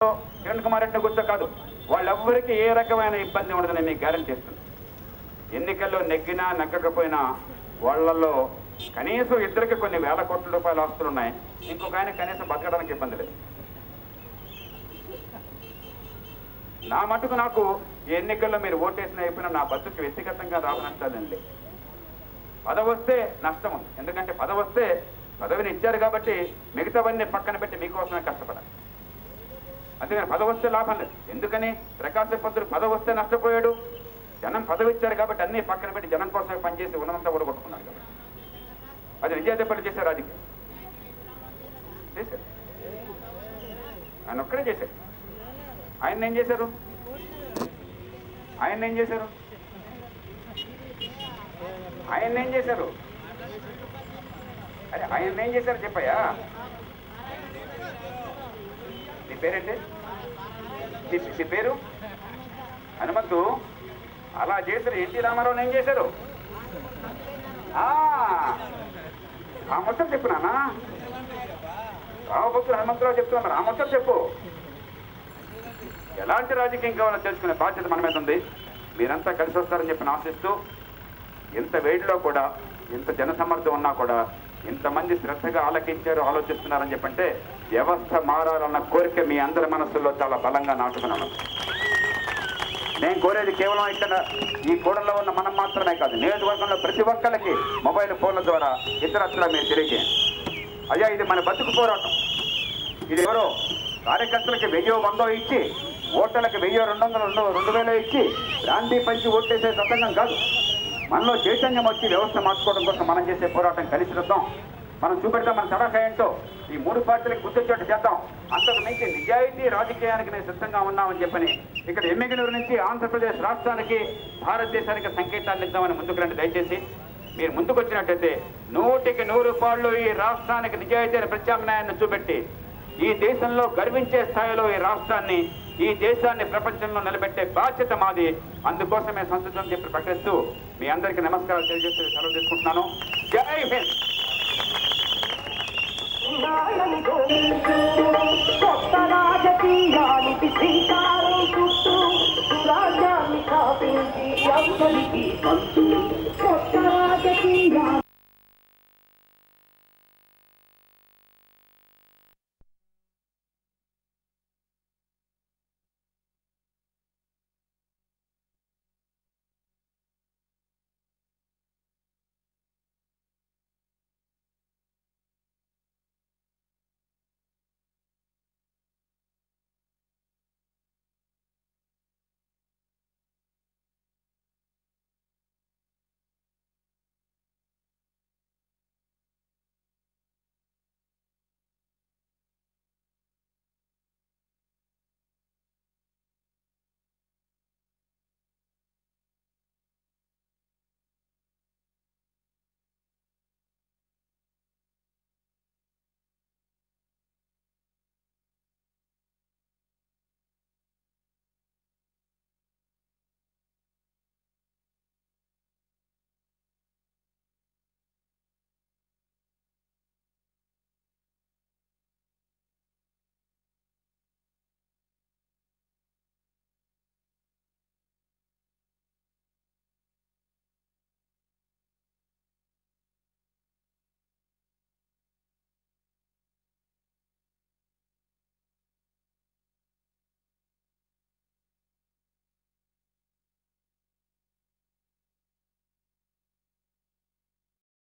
కిరణ్ కుమార్ రెడ్డి గుర్తు కాదు, వాళ్ళెవ్వరికీ ఏ రకమైన ఇబ్బంది ఉండదని మీకు గ్యారెంటీ ఇస్తుంది. ఎన్నికల్లో నెగ్గినా నెగ్గకపోయినా వాళ్ళల్లో కనీసం ఇద్దరికి కొన్ని వేల కోట్ల రూపాయల ఆస్తులు ఉన్నాయి, ఇంకొక ఆయన కనీసం బతకడానికి ఇబ్బంది లేదు. నా మటుకు నాకు ఈ ఎన్నికల్లో మీరు ఓటేసిన అయిపోయినా నా బతుకు వ్యక్తిగతంగా రావనట్లేదండి. పదవి వస్తే నష్టం ఉంది, ఎందుకంటే పదవి వస్తే పదవిని ఇచ్చారు కాబట్టి మిగతావన్నీ పక్కన పెట్టి మీకోసమే కష్టపడాలి. అంతేగాని పదవి వస్తే లాభం లేదు. ఎందుకని ప్రకాశం పంతులు పదవి వస్తే నష్టపోయాడు, జనం పదవి ఇచ్చారు కాబట్టి అన్నీ పక్కన పెట్టి జనం కోసమే పనిచేసి ఉన్నంతా కూడా కొట్టుకున్నారు కాబట్టి అది విజయదెబ్బలు చేశారు. రాజకీయం చేశారు, ఆయన ఒక్కడే చేశారు. ఆయన ఏం చేశారు? ఆయన ఏం చేశారు? ఆయన ఏం చేశారు? అరే ఆయన ఏం చేశారు చెప్పయ్యా. నీ పేరేంటి? నీ పేరు హనుమంతు. అలా చేశారు. ఎన్టీ రామారావు ఏం చేశారు? ఆ మొత్తం చెప్పు నాన్న. రామభక్తులు హనుమంతరావు చెప్తున్నారు, ఆ మొత్తం చెప్పు. ఎలాంటి రాజకీయం కావాలో తెలుసుకునే బాధ్యత మన మీద ఉంది. మీరంతా కలిసి వస్తారని చెప్పి ఆశిస్తూ, ఇంత వేడిలో కూడా ఇంత జనసమ్మర్దం ఉన్నా కూడా ఇంతమంది శ్రద్ధగా ఆలకించారు, ఆలోచిస్తున్నారని చెప్పంటే వ్యవస్థ మారాలన్న కోరిక మీ అందరి మనస్సుల్లో చాలా బలంగా నాటుకున్నాను. నేను కోరేది కేవలం ఇక్కడ ఈ కూడల్లో ఉన్న మనం మాత్రమే కాదు, నియోజకవర్గంలో ప్రతి ఒక్కరికి మొబైల్ ఫోన్ల ద్వారా ఇతరత్రా మీరు తెలియజేయండి. అయ్యా ఇది మన బతుకు పోరాటం. ఇది ఎవరో కార్యకర్తలకి 1000-100 ఇచ్చి, ఓటర్లకు 1000-200-2000 ఇచ్చి గాంధీ పంచి ఓటేసే సతంగం కాదు. మనలో చైతన్యం వచ్చి వ్యవస్థ మార్చుకోవడం కోసం మనం చేసే పోరాటం కలిసి వద్దాం. మనం చూపెడతాం మన తరహా ఏంటో. ఈ 3 పార్టీలకు గుర్తొచ్చేట్టు చేద్దాం. అంతకు మించి నిజాయితీ రాజకీయానికి నేను సిద్ధంగా ఉన్నామని చెప్పని ఇక్కడ ఎమ్మిగనూరు నుంచి ఆంధ్రప్రదేశ్ రాష్ట్రానికి, భారతదేశానికి సంకేతాన్ని ఇద్దామని ముందుకు రండి. దయచేసి మీరు ముందుకు వచ్చినట్టయితే 100కి 100 ఈ రాష్ట్రానికి నిజాయితీ ప్రత్యామ్నాయాన్ని చూపెట్టి ఈ దేశంలో గర్వించే స్థాయిలో ఈ రాష్ట్రాన్ని, ఈ దేశాన్ని ప్రపంచంలో నిలబెట్టే బాధ్యత మాది. అందుకోసమే సంస్కృతం చెప్పి ప్రకటిస్తూ మీ అందరికీ నమస్కారాలు తెలియజేస్తూ సెలవు తీసుకుంటున్నాను. జై హింద్. కొత్త రాజకీయానికి శ్రీకారం చుట్టూ రాజ్యాన్ని స్థాపించి అందరికీ పంచు. కొత్త రాజకీయ